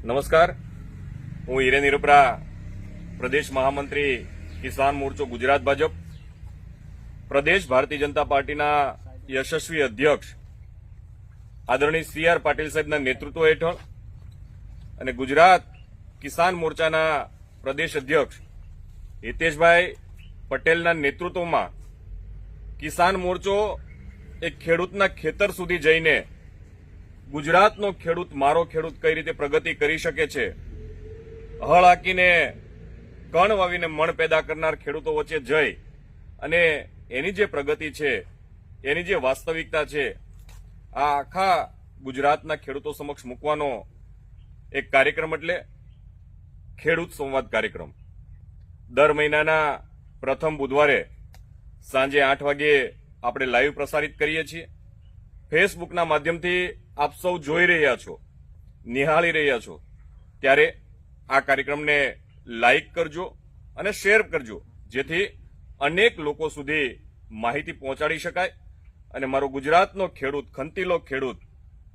નમસ્કાર, હું હિરેન હિરપરા, પ્રદેશ મહામંત્રી કિસાન મોરચો ગુજરાત ભાજપ, પ્રદેશ ભારતીય જનતા પાર્ટીના યશસ્વી અધ્યક્ષ આદરણીય CR પાટીલ સાહેબના નેતૃત્વ હેઠળ અને ગુજરાત કિસાન મોરચાના પ્રદેશ અધ્યક્ષ હિતેશભાઈ પટેલના નેતૃત્વમાં કિસાન મોરચો એક ખેડૂતના ખેતર સુધી જઈને ગુજરાતનો ખેડૂત મારો ખેડૂત કઈ રીતે પ્રગતિ કરી શકે છે, હળ હાકીને કણ વાવીને મણ પેદા કરનાર ખેડૂતો વચ્ચે જઈ અને એની જે પ્રગતિ છે, એની જે વાસ્તવિકતા છે, આ આખા ગુજરાતના ખેડૂતો સમક્ષ મૂકવાનો એક કાર્યક્રમ એટલે ખેડૂત સંવાદ કાર્યક્રમ. દર મહિનાના પ્રથમ બુધવારે સાંજે 8 વાગ્યે આપણે લાઈવ પ્રસારિત કરીએ છીએ. ફેસબુકના માધ્યમથી આપ સૌ જોઈ રહ્યા છો, નિહાળી રહ્યા છો, ત્યારે આ કાર્યક્રમને લાઈક કરજો અને શેર કરજો, જેથી અનેક લોકો સુધી માહિતી પહોંચાડી શકાય અને મારો ગુજરાતનો ખેડૂત, ખંતીલો ખેડૂત,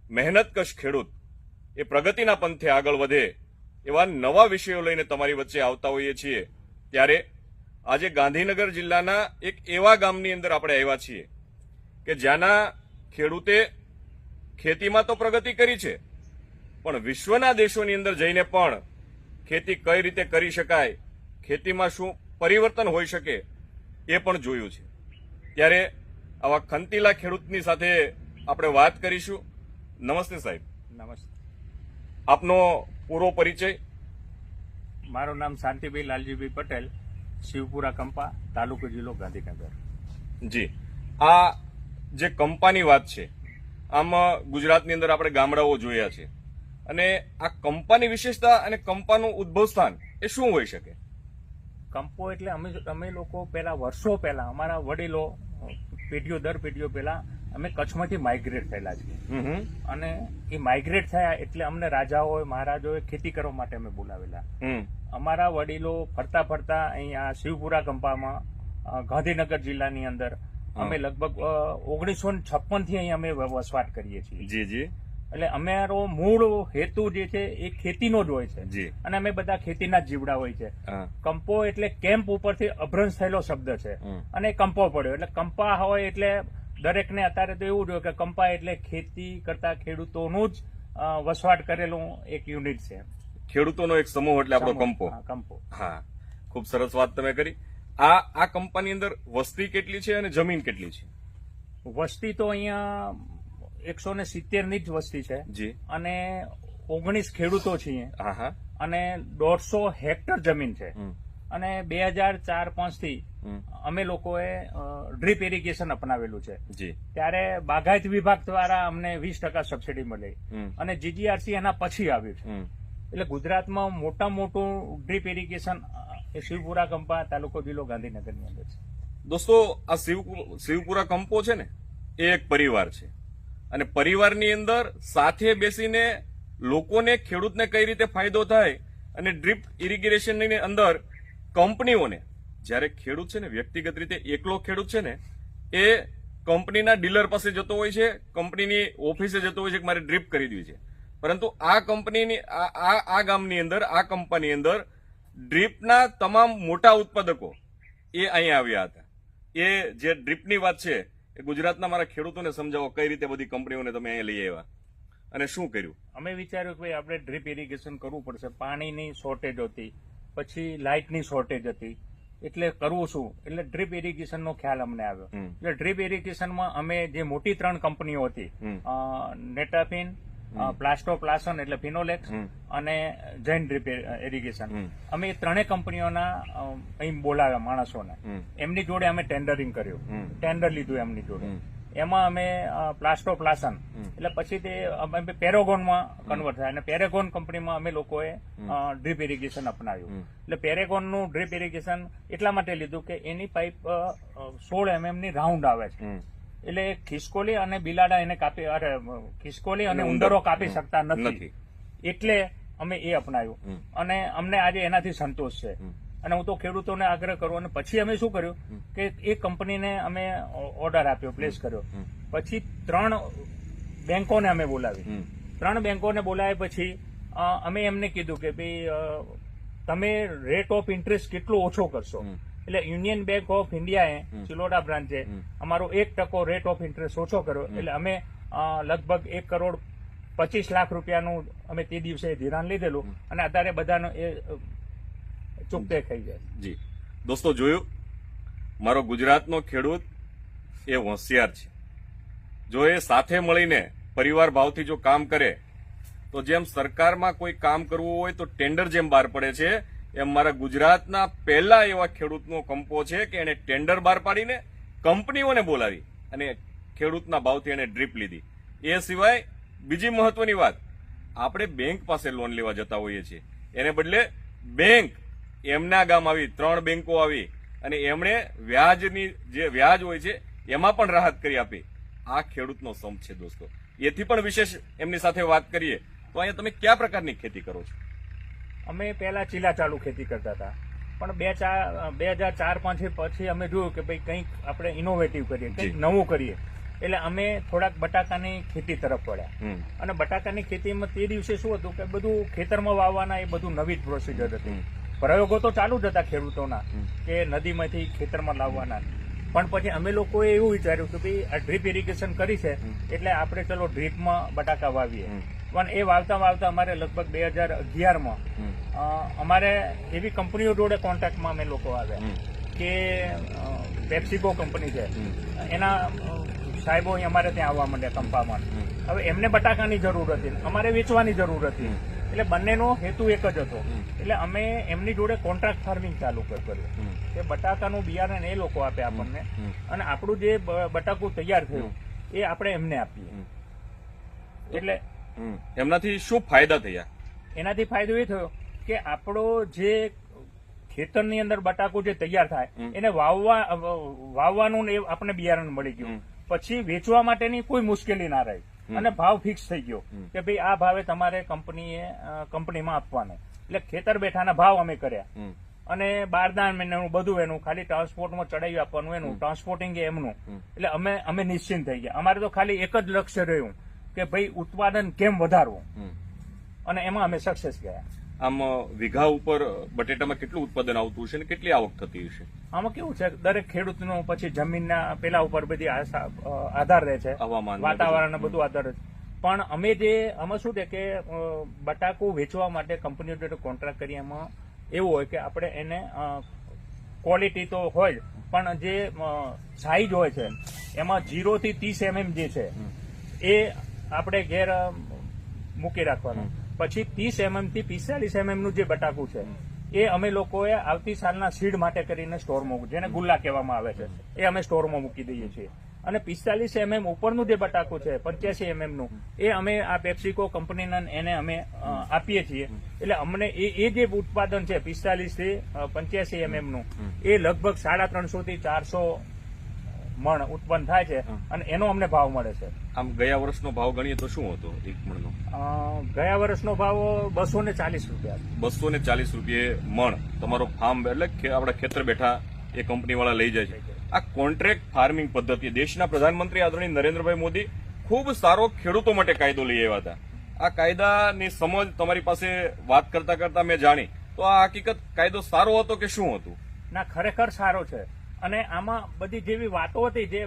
મહેનતકશ ખેડૂત એ પ્રગતિના પંથે આગળ વધે એવા નવા વિષયો લઈને તમારી વચ્ચે આવતા હોઈએ છીએ. ત્યારે આજે ગાંધીનગર જિલ્લાના એક એવા ગામની અંદર આપણે આવ્યા છીએ કે જ્યાંના ખેડૂતે ખેતીમાં તો પ્રગતિ કરી છે, પણ વિશ્વના દેશોની અંદર જઈને પણ ખેતી કઈ રીતે કરી શકાય, ખેતીમાં શું પરિવર્તન હોઈ શકે એ પણ જોયું છે. ત્યારે આવા ખંતીલા ખેડૂતની સાથે આપણે વાત કરીશું. નમસ્તે સાહેબ. નમસ્તે. આપનો પૂરો પરિચય. મારું નામ શાંતિભાઈ લાલજીભાઈ પટેલ, શિવપુરા કંપા, તાલુકો જિલ્લો ગાંધીનગર. જી, આ જે કંપાની વાત છે, આમ ગુજરાતની અંદર આપણે ગામડાઓ જોયા છે, અને આ કંપાની વિશેષતા અને કંપાનું ઉદ્ભવ સ્થાન એ શું હોઈ શકે? કંપો એટલે અમે લોકો પહેલા વર્ષો પહેલા અમારા વડીલો પેઢીઓ દર પેઢીઓ પહેલા અમે કચ્છમાંથી માઇગ્રેટ થયેલા છીએ, અને એ માઇગ્રેટ થયા એટલે અમને રાજાઓએ મહારાજાઓએ ખેતી કરવા માટે અમે બોલાવેલા. અમારા વડીલો ફરતા ફરતા અહીંયા શિવપુરા કંપામાં ગાંધીનગર જિલ્લાની અંદર અમે લગભગ 1956 થી અહીં અમે વસવાટ કરીએ છીએ. જી જી. એટલે અમારો મૂળ હેતુ જે છે એ ખેતીનો જ હોય છે, જી. અને અમે બધા ખેતીના જ જીવડા હોય છે. કંપો એટલે કેમ્પ ઉપરથી અભ્રંશ થયેલો શબ્દ છે, અને કંપો પડ્યો એટલે કંપા હોય એટલે દરેકને અત્યારે તો એવું જ હોય કે કંપા એટલે ખેતી કરતા ખેડૂતોનું જ વસવાટ કરેલું એક યુનિટ છે, ખેડૂતોનો એક સમૂહ એટલે આપણો કંપો. કંપો. હા, ખૂબ સરસ વાત તમે કરી. આ કંપાની અંદર વસ્તી કેટલી છે અને જમીન કેટલી છે? વસ્તી તો અહીંયા 170 ની જ વસ્તી છે, જી, અને 19 ખેડૂતો છીએ, અને 150 હેક્ટર જમીન છે. અને 2004-05 થી અમે લોકોએ ડ્રીપ ઇરિગેશન અપનાવેલું છે. જી. ત્યારે બાગાયત વિભાગ દ્વારા અમને 20% સબસિડી મળી, અને GGRC એના પછી આવ્યું છે. એટલે ગુજરાતમાં મોટામાં મોટું ડ્રીપ ઇરિગેશન એ શિવપુરા કંપા, તાલુકો જિલ્લો ગાંધીનગરની અંદર છે. દોસ્તો, આ શિવપુરા કંપો છે ને, એ એક પરિવાર છે, અને પરિવારની અંદર સાથે બેસીને લોકોને, ખેડૂતને કઈ રીતે ફાયદો થાય, અને ડ્રીપ ઇરિગેશનની અંદર કંપનીઓને, જ્યારે ખેડૂત છે ને વ્યક્તિગત રીતે એકલો ખેડૂત છે ને, એ કંપનીના ડીલર પાસે જતો હોય છે, કંપનીની ઓફિસે જતો હોય છે કે મારે ડ્રીપ ખરીદવી છે, પરંતુ આ કંપનીની આ ગામની અંદર, આ કંપની અંદર ડ્રીપના તમામ મોટા ઉત્પાદકો એ અહીંયા આવ્યા હતા. એ જે ડ્રીપની વાત છે એ ગુજરાતના મારા ખેડૂતોને સમજાવો, કઈ રીતે બધી કંપનીઓને તમે અહીંયા લઈ આવ્યા અને શું કર્યું? અમે વિચાર્યું કે આપણે ડ્રીપ ઇરિગેશન કરવું પડશે. પાણીની શોર્ટેજ હતી, પછી લાઇટની શોર્ટેજ હતી, એટલે કરવું શું? એટલે ડ્રીપ ઇરિગેશનનો ખ્યાલ અમને આવ્યો. એટલે ડ્રીપ ઇરિગેશનમાં અમે જે મોટી 3 કંપનીઓ હતી, નેટાફિન, પ્લાસ્ટોપ્લાસન એટલે ફિનોલેક્સ, અને જૈન ડ્રીપ ઇરિગેશન, અમે એ 3 કંપનીઓના અહીં બોલાવ્યા માણસોને. એમની જોડે અમે ટેન્ડરિંગ કર્યું, ટેન્ડર લીધું એમની જોડે. એમાં અમે પ્લાસ્ટોપ્લાસન એટલે પછી તે અમે પેરેગોનમાં કન્વર્ટ થયા, અને પેરેગોન કંપનીમાં અમે લોકોએ ડ્રીપ ઇરિગેશન અપનાવ્યું. એટલે પેરેગોનનું ડ્રીપ ઇરિગેશન એટલા માટે લીધું કે એની પાઇપ 16 mm ની રાઉન્ડ આવે છે, એટલે ખિસકોલી અને બિલાડા એને ખિસકોલી અને ઉંદરો કાપી શકતા નથી, એટલે અમે એ અપનાવ્યું, અને અમને આજે એનાથી સંતોષ છે. અને હું તો ખેડૂતોને આગ્રહ કરું, અને પછી અમે શું કર્યું કે એ કંપનીને અમે ઓર્ડર આપ્યો, પ્લેસ કર્યો. પછી 3 બેંકોને અમે બોલાવી, 3 બેંકોને બોલાવ્યા પછી અમે એમને કીધું કે ભાઈ તમે રેટ ઓફ ઇન્ટરેસ્ટ કેટલો ઓછો કરશો. એટલે યુનિયન બેંક ઓફ ઇન્ડિયાએ ચિલોડા બ્રાન્ચે અમારો 1% રેટ ઓફ ઇન્ટરેસ્ટ ઓછો કર્યો. એટલે અમે લગભગ 1,25,00,000 રૂપિયાનું અમે તે દિવસે ધિરાણ લીધેલું અને અત્યારે બધાનો એ ચૂકતે થઈ જાય. જી દોસ્તો, જોયું, મારો ગુજરાતનો ખેડૂત એ હોશિયાર છે. જો એ સાથે મળીને પરિવાર ભાવથી જો કામ કરે તો જેમ સરકારમાં કોઈ કામ કરવું હોય તો ટેન્ડર જેમ બહાર પડે છે, એમ મારા ગુજરાતના પહેલા એવા ખેડૂતનો કંપો છે કે એને ટેન્ડર બહાર પાડીને કંપનીઓને બોલાવી અને ખેડૂતના ભાવથી એને ડ્રીપ લીધી. એ સિવાય બીજી મહત્વની વાત, આપણે બેંક પાસે લોન લેવા જતા હોઈએ છીએ, એને બદલે બેંક એમના ગામ આવી 3 બેંકો આવી અને એમણે વ્યાજની જે વ્યાજ હોય છે એમાં પણ રાહત કરી આપી. આ ખેડૂતનો સંપ છે દોસ્તો. એથી પણ વિશેષ એમની સાથે વાત કરીએ તો અહીંયા તમે કયા પ્રકારની ખેતી કરો છો? અમે પહેલા ચીલા ચાલુ ખેતી કરતા હતા, પણ 2004-5 પછી અમે જોયું કે ભાઈ કંઈક આપણે ઇનોવેટિવ કરીએ, કંઈક નવું કરીએ. એટલે અમે થોડાક બટાકાની ખેતી તરફ પડ્યા. અને બટાકાની ખેતીમાં તે દિવસે શું હતું કે બધું ખેતરમાં વાવવાના એ બધું નવી જ પ્રોસિજર હતી. પ્રયોગો તો ચાલુ જ હતા ખેડૂતોના કે નદીમાંથી ખેતરમાં લાવવાના. પણ પછી અમે લોકોએ એવું વિચાર્યું કે ભાઈ આ ડ્રીપ ઇરિગેશન કરી છે એટલે આપણે ચલો ડ્રીપમાં બટાકા વાવીએ. પણ એ વાવતા વાવતા અમારે લગભગ 2011માં અમારે એવી કંપનીઓ જોડે કોન્ટેક્ટમાં અમે લોકો આવ્યા કે પેપ્સિકો કંપની છે, એના સાહેબો અમારે ત્યાં આવવા માંડ્યા કંપામાં. હવે એમને બટાકાની જરૂર હતી, અમારે વેચવાની જરૂર હતી. એટલે બંનેનો હેતુ એક જ હતો. એટલે અમે એમની જોડે કોન્ટ્રાક્ટ ફાર્મિંગ ચાલુ કર્યું કે બટાકાનું બિયારણ એ લોકો આપે આપણને અને આપણું જે બટાકું તૈયાર થયું એ આપણે એમને આપીએ. એટલે એમનાથી શું ફાયદા થયા? એનાથી ફાયદો એ થયો કે આપણો જે ખેતરની અંદર બટાકું જે તૈયાર થાય એને વાવવાનું એ આપણને બિયારણ મળી ગયું. પછી વેચવા માટેની કોઈ મુશ્કેલી ના રહી અને ભાવ ફિક્સ થઈ ગયો કે ભાઈ આ ભાવે તમારે કંપનીમાં આપવાનો. એટલે ખેતર બેઠાના ભાવ અમે કર્યા અને બારદાન એનું બધું એનું ખાલી ટ્રાન્સપોર્ટમાં ચડાવી આપવાનું, એનું ટ્રાન્સપોર્ટિંગ એમનું. એટલે અમે નિશ્ચિંત થઈ ગયા. અમારે તો ખાલી એક જ લક્ષ્ય રહ્યું કે ભાઈ ઉત્પાદન કેમ વધારવું અને એમાં અમે સક્સેસ ગયા. આમ વીઘા ઉપર બટેટામાં કેટલું ઉત્પાદન આવતું હશે ને કેટલી આવક થતી હશે? આમાં કેવું છે, દરેક ખેડૂતનો પછી જમીનના પેલા ઉપર બધી આધાર રહે છે, વાતાવરણ બધું આધાર રહે છે. પણ આમાં શું છે કે બટાકું વેચવા માટે કંપનીઓ જોડે કોન્ટ્રાક્ટ કરીએ એમાં એવું હોય કે આપણે એને ક્વોલિટી તો હોય પણ જે સાઈઝ હોય છે એમાં 0 થી 30 mm જે છે એ આપણે ઘેર મૂકી રાખવાનું. પછી 30 mm થી 45 mm નું જે બટાકું છે એ અમે લોકોએ આવતી સાલના સીડ માટે કરીને સ્ટોરમાં, જેને ગુલ્લા કહેવામાં આવે છે, એ અમે સ્ટોરમાં મૂકી દઈએ છીએ. અને 45 mm ઉપરનું જે બટાકું છે 85 mm નું એ અમે આ પેપ્સિકો કંપનીના એને અમે આપીએ છીએ. એટલે અમને એ જે ઉત્પાદન છે 45 થી 85 mm નું એ લગભગ 350 થી 400 મણ ઉત્પન્ન થાય છે અને એનો અમને ભાવ મળે છે. આમ ગયા વર્ષનો ભાવ ગણીએ તો શું હતો એક મણનો? ગયા વર્ષનો ભાવ 240 રૂપિયા. 240 રૂપિયે મણ તમારો ફાર્મ એટલે આપણા ખેતર બેઠા એ કંપની વાળા લઈ જાય છે. આ કોન્ટ્રાક્ટ ફાર્મિંગ પદ્ધતિ દેશના પ્રધાનમંત્રી આદરણીય નરેન્દ્રભાઈ મોદી ખૂબ સારો ખેડૂતો માટે કાયદો લઈ આવ્યા હતા. આ કાયદાની સમજ તમારી પાસે વાત કરતા કરતા મેં જાણી તો આ હકીકત કાયદો સારો હતો કે શું હતું? ના, ખરેખર સારો છે. અને આમાં બધી જેવી વાતો હતી જે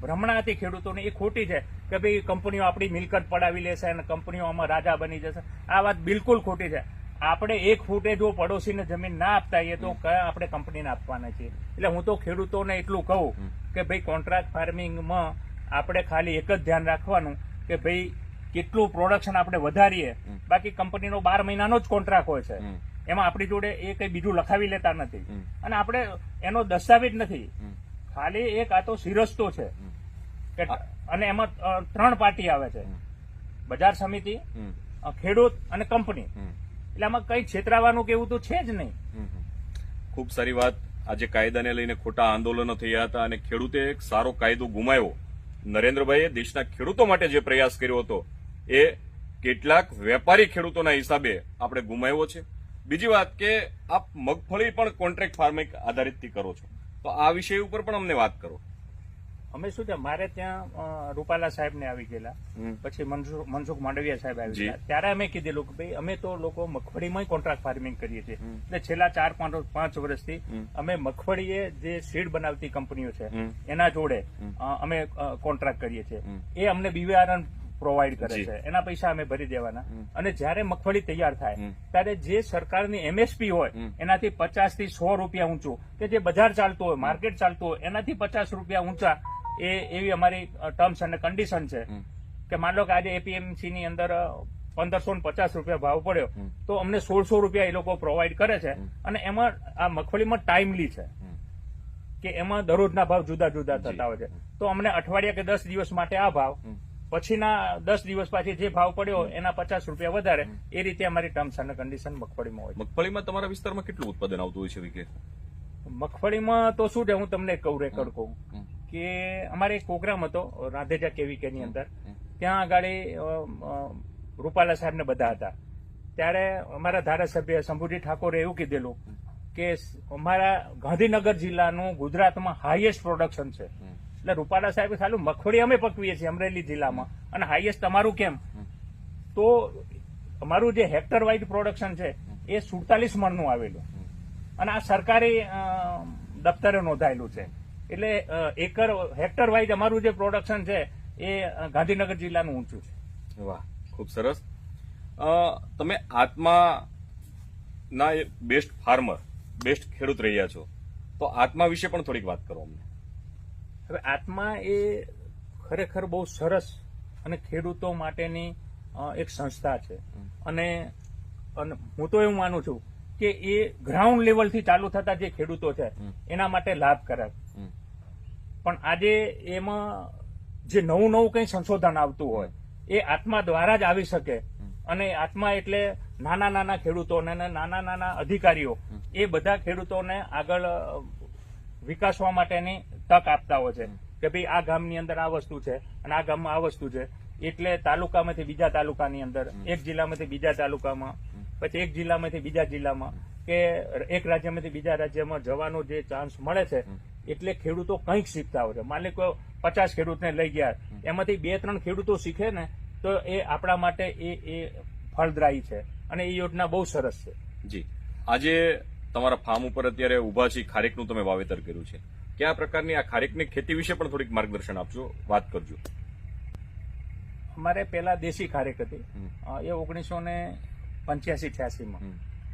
ભ્રમણા હતી ખેડૂતોને એ ખોટી છે કે ભાઈ કંપનીઓ આપણી મિલકત પડાવી લેશે અને કંપનીઓ આમાં રાજા બની જશે. આ વાત બિલકુલ ખોટી છે. આપણે 1 ફૂટે જો પડોશીને જમીન ના આપતા હોઈએ તો કયા આપણે કંપનીને આપવાના છીએ. એટલે હું તો ખેડૂતોને એટલું કહું કે ભાઈ કોન્ટ્રાક્ટ ફાર્મિંગમાં આપણે ખાલી એક જ ધ્યાન રાખવાનું કે ભાઈ કેટલું પ્રોડક્શન આપણે વધારીએ. બાકી કંપનીનો 12 મહિનાનો જ કોન્ટ્રાક્ટ હોય છે, એમાં આપણી જોડે એ કઈ બીજું લખાવી લેતા નથી અને આપણે એનો દસ્તાવેજ નથી, ખાલી એક આ તો સિરસ્તો છે. અને એમાં 3 પાર્ટી આવે છે, બજાર સમિતિ, ખેડૂત અને કંપની. એટલે આમાં કઈ છેતરાવાનું કે એવું તો છે જ નહીં. ખૂબ સારી વાત. આજે કાયદાને લઈને ખોટા આંદોલનો થયા હતા અને ખેડૂતે એક સારો કાયદો ગુમાવ્યો. નરેન્દ્રભાઈએ દેશના ખેડૂતો માટે જે પ્રયાસ કર્યો હતો એ કેટલાક વેપારી ખેડૂતોના હિસાબે આપણે ગુમાવ્યો છે. બીજી વાત કે આપ મગફળી પણ કોન્ટ્રાક્ટ ફાર્મિંગ આધારિતથી કરો છો, તો આ વિષય ઉપર પણ અમને વાત કરો. અમે શું છે, મારે ત્યાં રૂપાલા સાહેબ ને આવી ગયેલા, પછી મનસુખ માંડવિયા સાહેબ આવી ગયા, ત્યારે અમે કીધેલું કે ભાઈ અમે તો લોકો મગફળીમાં કોન્ટ્રાક્ટ ફાર્મિંગ કરીએ છીએ, એટલે છેલ્લા 4-5 વર્ષથી અમે મગફળીએ જે સીડ બનાવતી કંપનીઓ છે એના જોડે અમે કોન્ટ્રાક્ટ કરીએ છીએ. એ અમને બિયારણ પ્રોવાઈડ કરે છે, એના પૈસા અમે ભરી દેવાના, અને જયારે મગફળી તૈયાર થાય ત્યારે જે સરકારની MSP હોય એનાથી 50 થી 100 રૂપિયા ઊંચું, કે જે બજાર ચાલતું હોય, માર્કેટ ચાલતું હોય એનાથી 50 રૂપિયા ઊંચા, એવી અમારી ટર્મ્સ અને કન્ડિશન છે. કે માન લો કે આજે APMC ની અંદર 1550 રૂપિયા ભાવ પડ્યો તો અમને 1600 રૂપિયા એ લોકો પ્રોવાઈડ કરે છે, અને એમાં આ મગફળીમાં ટાઈમલી છે કે એમાં દરરોજના ભાવ જુદા જુદા થતા હોય છે, તો અમને અઠવાડિયા કે 10 દિવસ માટે આ ભાવ, પછીના 10 દિવસ પછી જે ભાવ પડ્યો એના 50 રૂપિયા વધારે, એ રીતે અમારી ટર્મ્સ અને કન્ડિશન મગફળીમાં હોય છે. મગફળીમાં તમારા વિસ્તારમાં કેટલું ઉત્પાદન આવતું હોય છે વીઘે? મગફળીમાં તો શું છે, હું તમને કહું, રેકર્ડ કહું કે અમારે એક પ્રોગ્રામ હતો રાંધેજા KVK ની અંદર, ત્યાં આગળ રૂપાલા સાહેબ ને બધા હતા, ત્યારે અમારા ધારાસભ્ય શંભુજી ઠાકોરે એવું કીધેલું કે અમારા ગાંધીનગર જિલ્લાનું ગુજરાતમાં હાઈએસ્ટ પ્રોડક્શન છે. એટલે રૂપાલા સાહેબ ખાલી મગફળી અમે પકવીએ છીએ અમરેલી જિલ્લામાં, અને હાઈએસ્ટ તમારું કેમ? તો અમારું જે હેક્ટર વાઇઝ પ્રોડક્શન છે એ 47 મણનું આવેલું, અને આ સરકારી દફતરે નોંધાયેલું છે. એટલે એકર હેક્ટર વાઇઝ અમારું જે પ્રોડક્શન છે એ ગાંધીનગર જિલ્લાનું ઊંચું છે. વાહ, ખૂબ સરસ. તમે આત્મા ના બેસ્ટ ફાર્મર, બેસ્ટ ખેડૂત રહ્યા છો, તો આત્મા વિશે પણ થોડીક વાત કરો અમને. હવે આત્મા એ ખરેખર બહુ સરસ અને ખેડૂતો માટેની એક સંસ્થા છે, અને હું તો એવું માનું છું કે એ ગ્રાઉન્ડ લેવલથી ચાલુ થતા જે ખેડૂતો છે એના માટે લાભકારક. પણ આજે એમાં જે નવું કંઈ સંશોધન આવતું હોય એ આત્મા દ્વારા જ આવી શકે, અને આત્મા એટલે નાના ખેડૂતોને, નાના અધિકારીઓ, એ બધા ખેડૂતોને આગળ વિકાસવા માટેની તક આપતા હોય છે કે ભાઈ આ ગામની અંદર આ વસ્તુ છે અને આ ગામમાં આ વસ્તુ છે, એટલે તાલુકામાંથી બીજા તાલુકાની અંદર, એક જિલ્લામાંથી બીજા તાલુકામાં, પછી એક જિલ્લામાંથી બીજા જિલ્લામાં, કે એક રાજ્યમાંથી બીજા રાજ્યમાં જવાનો જે ચાન્સ મળે છે, એટલે ખેડૂતો કંઈક શીખતા હોય છે. માની લો 50 ખેડૂતને લઈ ગયા, એમાંથી 2-3 ખેડૂતો શીખે ને તો એ આપણા માટે એ ફળદાયી છે, અને એ યોજના બહુ સરસ છે. જી, આજે તમારા ફાર્મ ઉપર અત્યારે ઉભા છે, ખારેકનું તમે વાવેતર કર્યું છે, કયા પ્રકારની આ ખારેકની ખેતી વિશે પણ થોડીક માર્ગદર્શન આપજો, વાત કરજો. અમારે પેલા દેશી ખારેક હતી, એ 1985-86માં,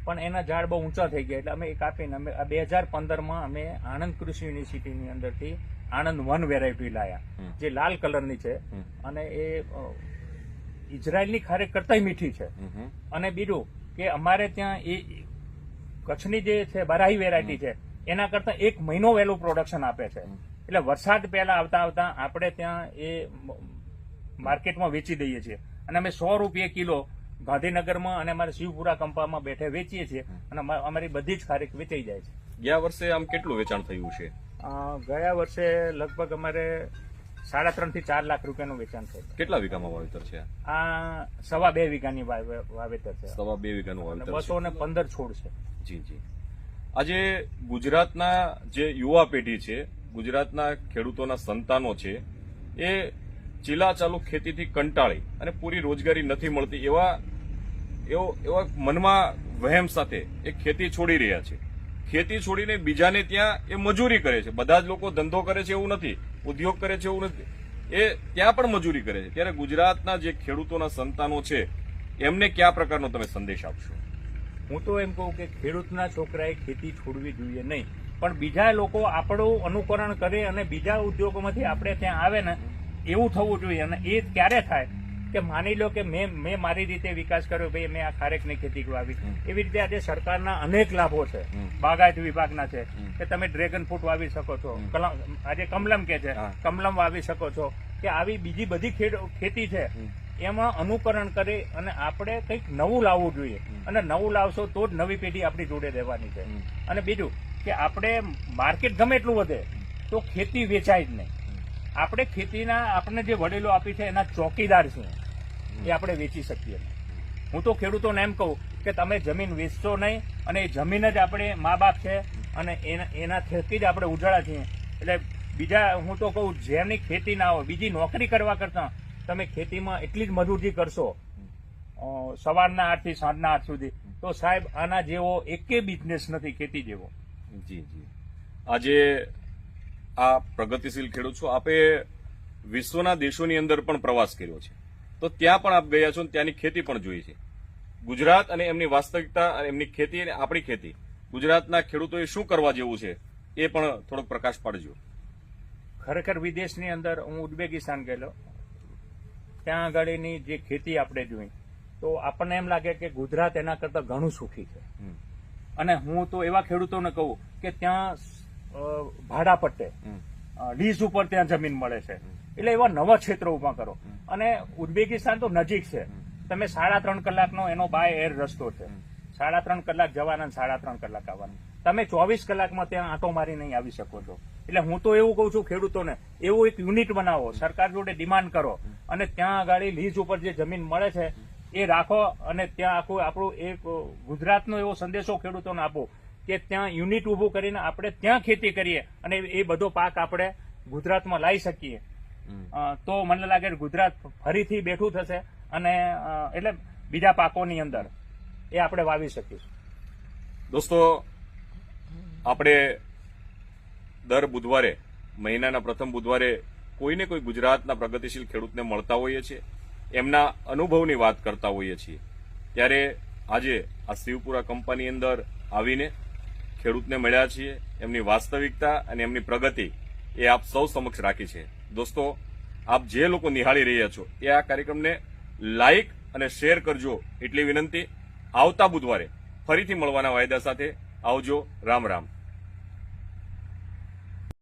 પણ એના ઝાડ બહુ ઊંચા થઈ ગયા, એટલે અમે એ કાપીને અમે 2015માં અમે આણંદ કૃષિ યુનિવર્સિટીની અંદરથી આણંદ 1 વેરાયટી લાયા, જે લાલ કલરની છે, અને એ ઇઝરાયલની ખારેક કરતાંય મીઠી છે. અને બીજું કે અમારે ત્યાં એ કચ્છની જે છે બરાહી વેરાયટી છે એના કરતા 1 મહિનો વહેલું પ્રોડક્શન આપે છે, એટલે વરસાદ પહેલા આવતા આપણે ત્યાં એ માર્કેટમાં વેચી દઈએ છીએ, અને અમે 100 રૂપિયા કિલો ગાંધીનગરમાં અને અમારા શિવપુરા કંપામાં બેઠે વેચીએ છીએ, અને અમારી બધી જ ખારેક વેચાઈ જાય છે. ગયા વર્ષે આમ કેટલું વેચાણ થયું છે? ગયા વર્ષે લગભગ અમારે 3.5 થી 4 લાખ રૂપિયાનું વેચાણ થયું. કેટલા વીઘામાં વાવેતર છે? આ 2.5 વીઘાની વાવેતર છે. 2.5 વીઘાનું વાવેતર, 215 છોડ છે. જી. આજે ગુજરાતના જે યુવા પેઢી છે, ગુજરાતના ખેડૂતોના સંતાનો છે, એ ચીલાચાલુ ખેતીથી કંટાળી અને પૂરી રોજગારી નથી મળતી એવા મનમાં વહેમ સાથે એ ખેતી છોડી રહ્યા છે. ખેતી છોડીને બીજાને ત્યાં એ મજૂરી કરે છે. બધા જ લોકો ધંધો કરે છે એવું નથી, ઉદ્યોગ કરે છે એવું નથી, એ ત્યાં પણ મજૂરી કરે છે. ત્યારે ગુજરાતના જે ખેડૂતોના સંતાનો છે એમને કયા પ્રકારનો તમે સંદેશ આપશો? હું તો એમ કહું કે ખેડૂતના છોકરાએ ખેતી છોડવી જોઈએ નહીં, પણ બીજા લોકો આપણું અનુકરણ કરે અને બીજા ઉદ્યોગોમાંથી આપણે ત્યાં આવે ને એવું થવું જોઈએ. અને એ ક્યારે થાય કે માની લો કે મેં મારી રીતે વિકાસ કર્યો, ભાઈ મેં આ ખારેકની ખેતી વાવી, એવી રીતે આજે સરકારના અનેક લાભો છે, બાગાયત વિભાગના છે કે તમે ડ્રેગન ફ્રૂટ વાવી શકો છો, આજે કમલમ કે છે કમલમ વાવી શકો છો, કે આવી બીજી બધી ખેતી છે, એમાં અનુકરણ કરે અને આપણે કંઈક નવું લાવવું જોઈએ. અને નવું લાવશો તો જ નવી પેઢી આપણી જોડે રહેવાની છે. અને બીજું કે આપણે માર્કેટ ગમે એટલું વધે તો ખેતી વેચાય જ નહીં. આપણે ખેતીના આપણને જે વડીલો આપી છે એના ચોકીદાર છીએ, એ આપણે વેચી શકીએ. હું તો ખેડૂતોને એમ કહું કે તમે જમીન વેચશો નહીં, અને એ જમીન જ આપણે મા બાપ છે, અને એના થકી જ આપણે ઉજાળા છીએ. એટલે બીજા હું તો કહું જેમની ખેતી ના હોય બીજી નોકરી કરવા કરતા તમે ખેતીમાં એટલી જ મજૂરી કરશો સવારના 8 થી સાંજના 8 સુધી તો સાહેબ આના જેવો એકે બિઝનેસ નથી ખેતી જેવો. જી જી. આજે આ પ્રગતિશીલ ખેડૂત છો, આપે વિશ્વના દેશોની અંદર પણ પ્રવાસ કર્યો છે, તો ત્યાં પણ આપ ગયા છો અને ત્યાંની ખેતી પણ જોઈ છે. ગુજરાત અને એમની વાસ્તવિકતા અને એમની ખેતી અને આપણી ખેતી, ગુજરાતના ખેડૂતોએ શું કરવા જેવું છે એ પણ થોડોક પ્રકાશ પાડજો. ખરેખર વિદેશની અંદર હું ઉઝબેકિસ્તાન ગયેલો, ત્યાં આગળની જે ખેતી આપણે જોઈ તો આપણને એમ લાગે કે ગુજરાત એના કરતા ઘણું સુખી છે. અને હું તો એવા ખેડૂતોને કહું કે ત્યાં ભાડા પટ્ટે લીઝ ઉપર ત્યાં જમીન મળે છે, એટલે એવા નવા ક્ષેત્રો ઉભા કરો. અને ઉઝબેકિસ્તાન તો નજીક છે, તમે 3.5 કલાકનો એનો બાય એર રસ્તો છે, 3.5 કલાક જવાના 3.5 કલાક આવવાના, તમે 24 કલાકમાં ત્યાં આંટો મારી નહીં આવી શકો છો. એટલે હું તો એવું કહું છું ખેડૂતોને, એવું એક યુનિટ બનાવો, સરકાર જોડે ડિમાન્ડ કરો અને ત્યાં આગળ લીઝ ઉપર જે જમીન મળે છે એ રાખો અને ત્યાં આખું આપણું એક ગુજરાતનો એવો સંદેશો ખેડૂતોને આપો કે ત્યાં યુનિટ ઉભું કરીને આપણે ત્યાં ખેતી કરીએ અને એ બધો પાક આપણે ગુજરાતમાં લાવી શકીએ. તો મને લાગે કે ગુજરાત ફરીથી બેઠું થશે અને એટલે બીજા પાકોની અંદર એ આપણે વાવી શકીશું. દોસ્તો, આપણે દર બુધવારે, મહિનાના પ્રથમ બુધવારે કોઈને કોઈ ગુજરાતના પ્રગતિશીલ ખેડૂતને મળતા હોઈએ છીએ, એમના અનુભવની વાત કરતા હોઈએ છીએ. ત્યારે આજે આ શિવપુરા કંપની અંદર આવીને ખેડૂતને મળ્યા છીએ, એમની વાસ્તવિકતા અને એમની પ્રગતિ એ આપ સૌ સમક્ષ રાખી છે. દોસ્તો, આપ જે લોકો નિહાળી રહ્યા છો એ આ કાર્યક્રમને લાઇક અને શેર કરજો એટલી વિનંતી. આવતા બુધવારે ફરીથી મળવાના વાયદા સાથે આવજો. રામ રામ.